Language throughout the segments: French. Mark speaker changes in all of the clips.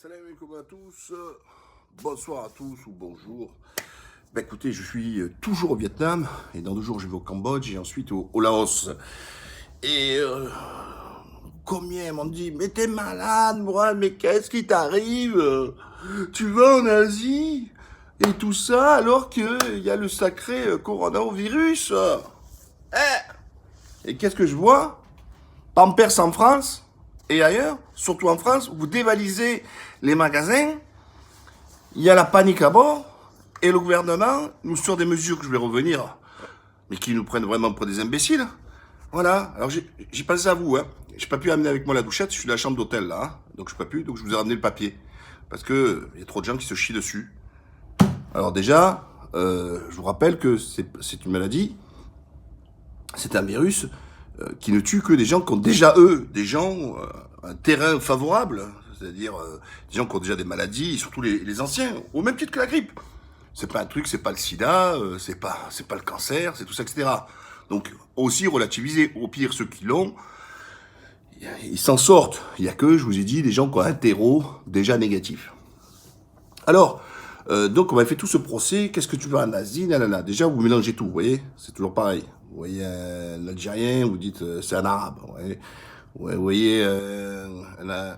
Speaker 1: Salam alaikum à tous, bonsoir à tous ou bonjour. Ben écoutez, je suis toujours au Vietnam et dans 2 jours je vais au Cambodge et ensuite au Laos. Et combien m'ont dit, mais t'es malade, moi, mais qu'est-ce qui t'arrive? Tu vas en Asie et tout ça alors qu'il y a le sacré coronavirus. Et qu'est-ce que je vois? Pampers en France et ailleurs, surtout en France, vous dévalisez les magasins, il y a la panique à bord, et le gouvernement nous sort des mesures que je vais revenir, mais qui nous prennent vraiment pour des imbéciles. Voilà, alors j'ai pensé à vous, hein. J'ai pas pu amener avec moi la douchette, je suis dans la chambre d'hôtel là, hein. Donc je peux plus, donc je vous ai ramené le papier. Parce que il y a trop de gens qui se chient dessus. Alors déjà, je vous rappelle que c'est une maladie, c'est un virus qui ne tue que des gens qui ont déjà, un terrain favorable. C'est-à-dire des gens qui ont déjà des maladies, et surtout les anciens, au même titre que la grippe. C'est pas un truc, c'est pas le sida, c'est pas le cancer, c'est tout ça, etc. Donc, aussi relativiser. Au pire, ceux qui l'ont, ils s'en sortent. Il y a que, je vous ai dit, des gens qui ont un terreau déjà négatif. Alors, donc on m'a fait tout ce procès, qu'est-ce que tu veux en Asie, nanana. Déjà, vous mélangez tout, vous voyez, c'est toujours pareil. Vous voyez un Algérien, vous dites c'est un Arabe. Ouais. Vous voyez un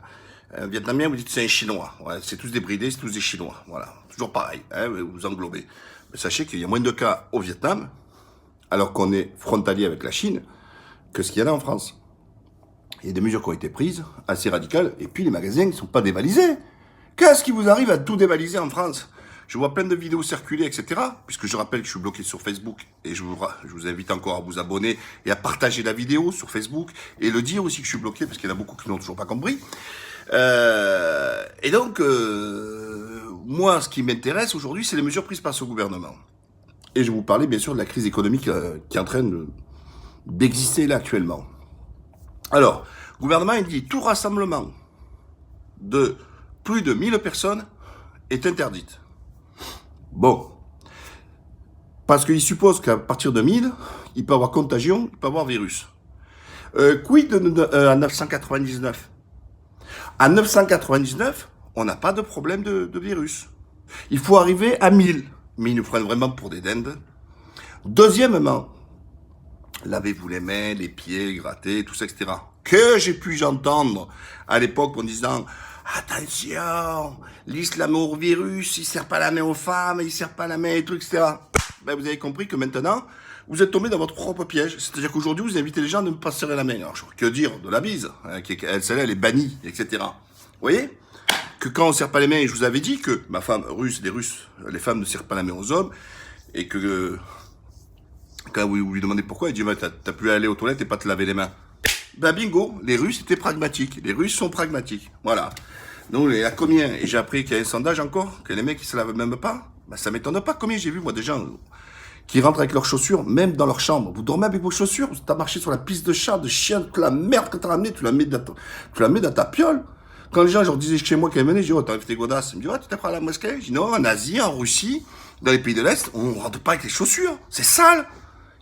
Speaker 1: Vietnamien, vous dites c'est un Chinois. Ouais, c'est tous des bridés, c'est tous des Chinois. Voilà, toujours pareil, hein, vous englobez. Mais sachez qu'il y a moins de cas au Vietnam, alors qu'on est frontalier avec la Chine, que ce qu'il y en a en France. Il y a des mesures qui ont été prises, assez radicales, et puis les magasins ne sont pas dévalisés. Qu'est-ce qui vous arrive à tout dévaliser en France? Je vois plein de vidéos circuler, etc. Puisque je rappelle que je suis bloqué sur Facebook. Et je vous invite encore à vous abonner et à partager la vidéo sur Facebook. Et le dire aussi que je suis bloqué, parce qu'il y en a beaucoup qui n'ont toujours pas compris. Et donc, moi, ce qui m'intéresse aujourd'hui, c'est les mesures prises par ce gouvernement. Et je vais vous parler, bien sûr, de la crise économique qui est en train d'exister là actuellement. Alors, le gouvernement, il dit tout rassemblement de plus de 1000 personnes est interdite. Bon. Parce qu'il suppose qu'à partir de 1000, il peut y avoir contagion, il peut y avoir virus. Quid en 999? En 999, on n'a pas de problème de virus. Il faut arriver à 1000. Mais ils nous prennent vraiment pour des dindes. Deuxièmement, lavez-vous les mains, les pieds, gratter, tout ça, etc. Que j'ai pu j'entendre à l'époque en disant attention, l'islamovirus, il ne sert pas la main aux femmes, il ne sert pas la main et tout, etc. Ben, vous avez compris que maintenant, vous êtes tombé dans votre propre piège. C'est-à-dire qu'aujourd'hui, vous invitez les gens à ne pas serrer la main. Alors, que dire de la bise, hein, celle-là, elle est bannie, etc. Vous voyez que quand on ne serre pas les mains, et je vous avais dit que ma femme russe, les femmes ne serrent pas la main aux hommes, et que quand vous lui demandez pourquoi, il dit t'as pu aller aux toilettes et pas te laver les mains. Ben bingo, les Russes étaient pragmatiques. Les Russes sont pragmatiques. Voilà. Donc, il y a combien? Et j'ai appris qu'il y a un sondage encore, que les mecs, ils se lavent même pas. Ben, ça m'étonne pas. Combien j'ai vu, moi, des gens qui rentrent avec leurs chaussures, même dans leur chambre. Vous dormez avec vos chaussures, t'as marché sur la piste de chat, de chien, toute la merde que t'as ramenée, tu la mets dans ta piole. Quand les gens, je leur disais chez moi qu'ils venaient, je dis, oh, t'enlèves tes godasses. Ils me disent, oh, tu t'es pris à la mosquée? Je dis, non, en Asie, en Russie, dans les pays de l'Est, on rentre pas avec les chaussures. C'est sale.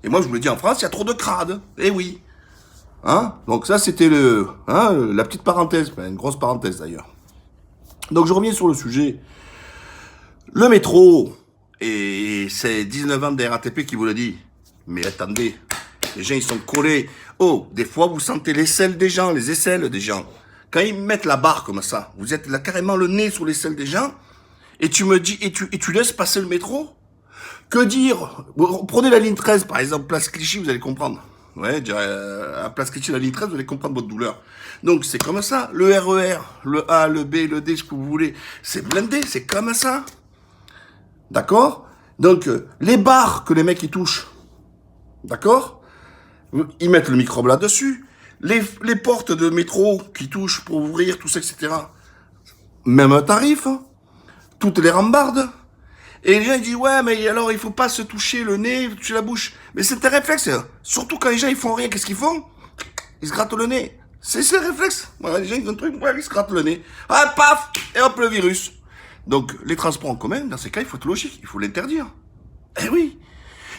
Speaker 1: Et moi, je vous le dis, en France, il y a trop de crades. Eh oui. Hein? Donc ça, c'était la petite parenthèse, une grosse parenthèse d'ailleurs. Donc je reviens sur le sujet. Le métro, et c'est 19 ans de RATP qui vous le dit. Mais attendez, les gens, ils sont collés. Oh, des fois, vous sentez l'aisselle des gens, les aisselles des gens. Quand ils mettent la barre comme ça, vous êtes là carrément le nez sur l'aisselle des gens, et tu me dis, et tu laisses passer le métro? Que dire? Prenez la ligne 13, par exemple, place Clichy, vous allez comprendre. Ouais, à place Clichy, la ligne 13, vous allez comprendre votre douleur. Donc, c'est comme ça. Le RER, le A, le B, le D, ce que vous voulez, c'est blindé, c'est comme ça. D'accord? Donc, les barres que les mecs, ils touchent, d'accord? Ils mettent le microbe là-dessus. Les portes de métro qui touchent pour ouvrir, tout ça, etc. Même tarif. Hein. Toutes les rambardes. Et les gens ils disent ouais mais alors il faut pas se toucher le nez, toucher la bouche. Mais c'est un réflexe. Surtout quand les gens ils font rien, qu'est-ce qu'ils font? Ils se grattent le nez. C'est le réflexe. Voilà, les gens ils ont un truc, ouais, ils se grattent le nez. Ah paf et hop le virus. Donc les transports en commun, dans ces cas il faut être logique, il faut l'interdire. Eh oui.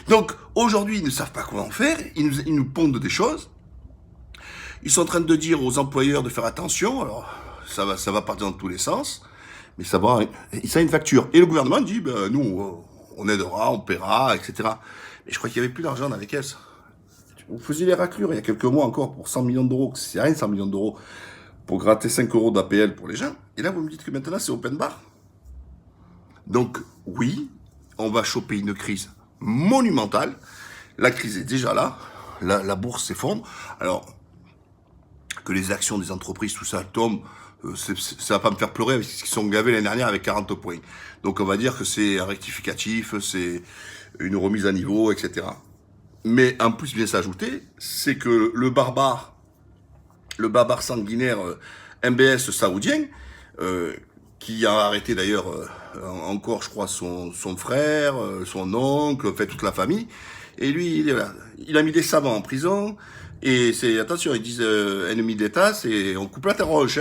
Speaker 1: Donc aujourd'hui ils ne savent pas comment faire, ils nous pondent des choses. Ils sont en train de dire aux employeurs de faire attention. Alors ça va partir dans tous les sens, mais ça a une facture. Et le gouvernement dit, ben, nous, on aidera, on paiera, etc. Mais je crois qu'il n'y avait plus d'argent dans les caisses. Vous faisiez les raclures il y a quelques mois encore pour 100 millions d'euros, c'est rien 100 millions d'euros, pour gratter 5 euros d'APL pour les gens. Et là, vous me dites que maintenant, c'est open bar. Donc, oui, on va choper une crise monumentale. La crise est déjà là. La bourse s'effondre. Alors, que les actions des entreprises, tout ça tombe, ça va pas me faire pleurer avec ce qu'ils sont gavés l'année dernière avec 40 points. Donc, on va dire que c'est un rectificatif, c'est une remise à niveau, etc. Mais en plus, vient s'ajouter, c'est que le barbare sanguinaire MBS saoudien, qui a arrêté d'ailleurs encore, je crois, son frère, son oncle, fait toute la famille, et lui, il a mis des savants en prison, et c'est, attention, ils disent ennemi d'État, c'est on coupe la terroche,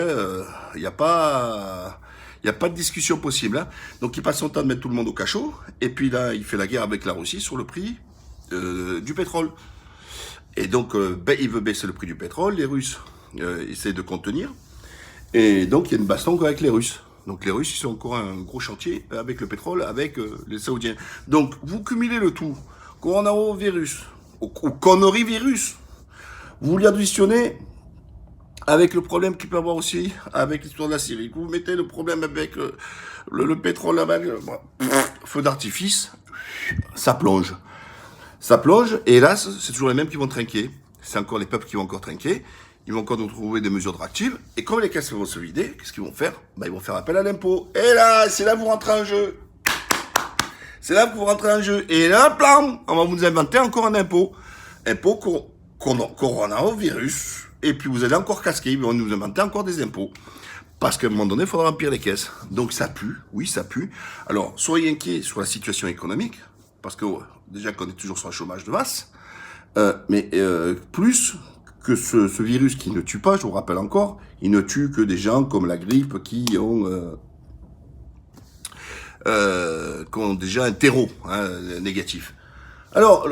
Speaker 1: il n'y a pas... Il n'y a pas de discussion possible. Hein. Donc il passe son temps de mettre tout le monde au cachot, et puis là, il fait la guerre avec la Russie sur le prix du pétrole. Et donc, il veut baisser le prix du pétrole, les Russes essaient de contenir, et donc il y a une baston avec les Russes. Donc les Russes, ils sont encore un gros chantier avec le pétrole, avec les Saoudiens. Donc vous cumulez le tout, coronavirus, ou conorivirus, vous l'additionnez avec le problème qu'il peut avoir aussi avec l'histoire de la Syrie. Vous mettez le problème avec le pétrole, avec feu d'artifice, ça plonge. Ça plonge, et là, c'est toujours les mêmes qui vont trinquer. C'est encore les peuples qui vont encore trinquer. Ils vont encore nous trouver des mesures dractives. Et comme les caisses vont se vider, qu'est-ce qu'ils vont faire? Ils vont faire appel à l'impôt. Et là, c'est là que vous rentrez en jeu. C'est là que vous rentrez en jeu. Et là, blam, on va vous inventer encore un impôt. Impôt coronavirus. Et puis vous allez encore casquer. Ils vont nous inventer encore des impôts. Parce qu'à un moment donné, il faudra remplir les caisses. Donc ça pue. Oui, ça pue. Alors, soyez inquiets sur la situation économique. Parce que déjà qu'on est toujours sur un chômage de masse. Mais plus que ce virus qui ne tue pas, je vous rappelle encore, il ne tue que des gens comme la grippe qui ont déjà un terreau négatif. Alors,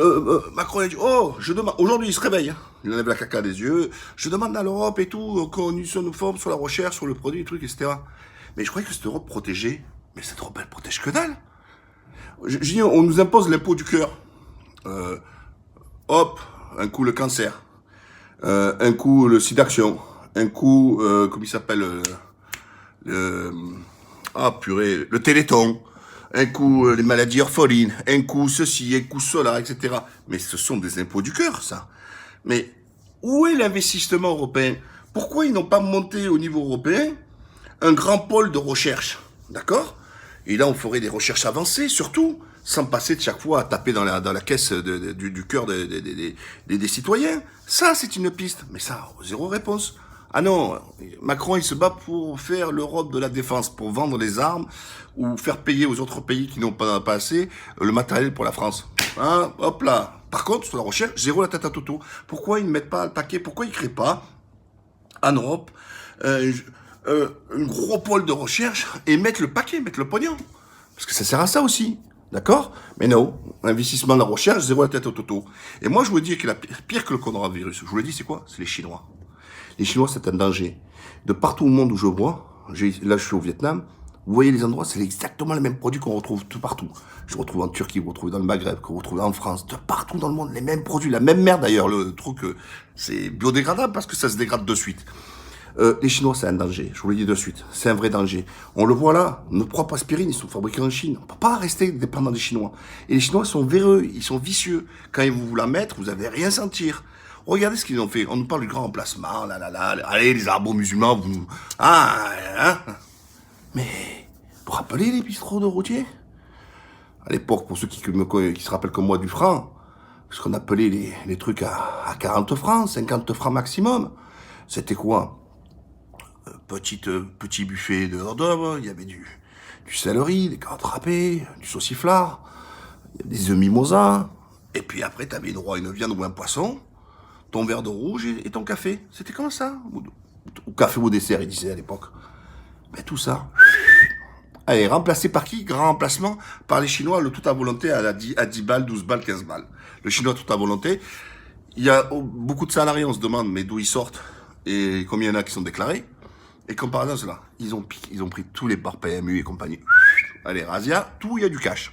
Speaker 1: Macron a dit, je demande, aujourd'hui il se réveille, hein, il enlève la caca des yeux, je demande à l'Europe et tout, qu'on nous forme sur la recherche, sur le produit, truc, etc. Mais je croyais que cette Europe protégeait, mais cette Europe elle protège que dalle. Je dis, on nous impose l'impôt du cœur. Hop, un coup le cancer, un coup le SIDAction, un coup, comment il s'appelle, le Téléthon, un coup les maladies orphelines, un coup ceci, un coup cela, etc. Mais ce sont des impôts du cœur, ça. Mais où est l'investissement européen? Pourquoi ils n'ont pas monté au niveau européen un grand pôle de recherche? D'accord? Et là, on ferait des recherches avancées, surtout, sans passer de chaque fois à taper dans la caisse du cœur des citoyens. Ça, c'est une piste. Mais ça, zéro réponse. Ah non, Macron, il se bat pour faire l'Europe de la défense, pour vendre les armes ou faire payer aux autres pays qui n'ont pas assez le matériel pour la France. Hein, hop là. Par contre, sur la recherche, zéro la tête à Toto. Pourquoi ils ne mettent pas le paquet? Pourquoi ils ne créent pas en Europe un gros pôle de recherche et mettre le paquet, mettre le pognon? Parce que ça sert à ça aussi. D'accord? Mais non, investissement dans la recherche, zéro la tête au Toto. Et moi, je vous dis que la pire que le coronavirus, je vous le dis, c'est quoi? C'est les Chinois. Les Chinois, c'est un danger. De partout au monde où je vois, là, je suis au Vietnam, vous voyez les endroits, c'est exactement les mêmes produits qu'on retrouve tout partout. Je retrouve en Turquie, vous retrouvez dans le Maghreb, que vous retrouvez en France, de partout dans le monde, les mêmes produits, la même merde d'ailleurs. Le truc, c'est biodégradable parce que ça se dégrade de suite. Les Chinois, c'est un danger, je vous le dis de suite, c'est un vrai danger. On le voit là, nos propres aspirines, ils sont fabriqués en Chine. On ne peut pas rester dépendant des Chinois. Et les Chinois sont véreux, ils sont vicieux. Quand ils vont vous la mettre, vous n'allez rien sentir. Regardez ce qu'ils ont fait. On nous parle du grand remplacement, allez, les arabo-musulmans, vous... Mais, vous vous rappelez les bistrots de routiers? À l'époque, pour ceux qui se rappellent comme moi du franc, ce qu'on appelait les trucs à 40 francs, 50 francs maximum, c'était quoi? Petit buffet de hors d'œuvre, il y avait du céleri, des carottes râpées, du sauciflard, des œufs mimosa, et puis après, tu avais droit à une viande ou un poisson, ton verre de rouge et ton café. C'était comme ça. Ou café au dessert, il disait à l'époque. Mais tout ça, allez, remplacé par qui? Grand remplacement par les Chinois, le tout à volonté à 10 balles, 12 balles, 15 balles. Le Chinois tout à volonté. Il y a beaucoup de salariés, on se demande, mais d'où ils sortent et combien il y en a qui sont déclarés. Et comme par hasard, cela, ils ont pris tous les bars PMU et compagnie. Allez, Razia, tout, il y a du cash.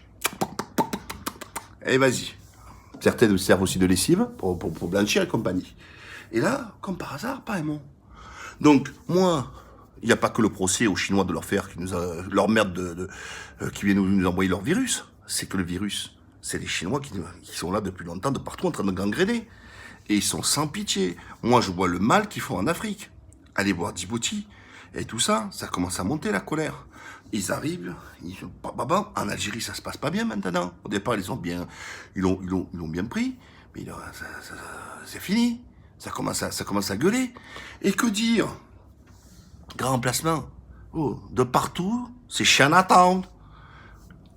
Speaker 1: Et vas-y. Certaines servent aussi de lessive pour blanchir et compagnie. Et là, comme par hasard, pas un mot. Donc, moi, il n'y a pas que le procès aux Chinois de leur faire, leur merde qui vient nous envoyer leur virus. C'est que le virus, c'est les Chinois qui sont là depuis longtemps, de partout, en train de gangréner. Et ils sont sans pitié. Moi, je vois le mal qu'ils font en Afrique. Allez voir Djibouti. Et tout ça, ça commence à monter la colère. Ils arrivent, en Algérie, ça se passe pas bien maintenant. Au départ, ils l'ont bien pris, mais c'est fini. Ça commence à gueuler. Et que dire? Grand emplacement. Oh, de partout, c'est Chinatown.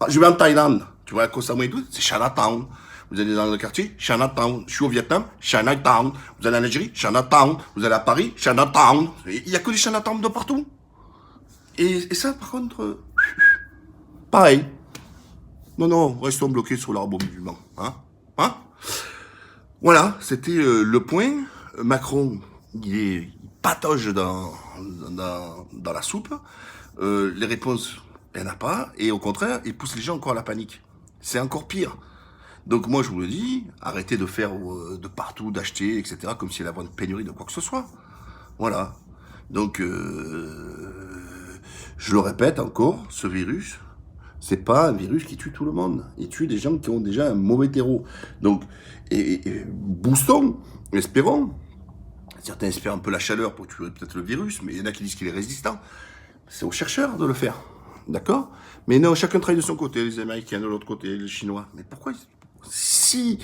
Speaker 1: Je vais en Thaïlande. Tu vois, à Koh Samui et tout, c'est Chinatown. Vous allez dans le quartier, Chinatown. Je suis au Vietnam, Chinatown. Vous allez en Algérie, Chinatown. Vous allez à Paris, Chinatown. Il y a que des Chinatown de partout. Et ça, par contre, pareil. Non, restons bloqués sur l'arbre musulman. Hein? Voilà, c'était le point. Macron, il patauge dans la soupe. Les réponses, il n'y en a pas. Et au contraire, il pousse les gens encore à la panique. C'est encore pire. Donc moi, je vous le dis, arrêtez de faire de partout, d'acheter, etc., comme s'il y avait une pénurie de quoi que ce soit. Voilà. Donc, je le répète encore, ce virus, c'est pas un virus qui tue tout le monde. Il tue des gens qui ont déjà un mauvais terreau. Donc, et boostons, espérons. Certains espèrent un peu la chaleur pour tuer peut-être le virus, mais il y en a qui disent qu'il est résistant. C'est aux chercheurs de le faire. D'accord? Mais non, chacun travaille de son côté, les Américains de l'autre côté, les Chinois. Mais pourquoi si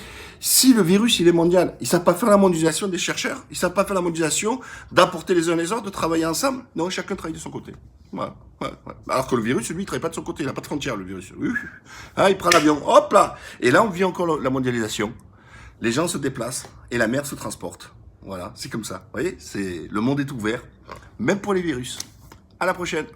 Speaker 1: le virus, il est mondial, ils savent pas faire la mondialisation des chercheurs, ils savent pas faire la mondialisation d'apporter les uns les autres, de travailler ensemble. Non, chacun travaille de son côté. Voilà. Alors que le virus, lui, il travaille pas de son côté, il n'a pas de frontières, le virus. Ah, il prend l'avion, hop là. Et là, on vit encore la mondialisation. Les gens se déplacent et la mer se transporte. Voilà, c'est comme ça. Vous voyez, le monde est ouvert, même pour les virus. À la prochaine.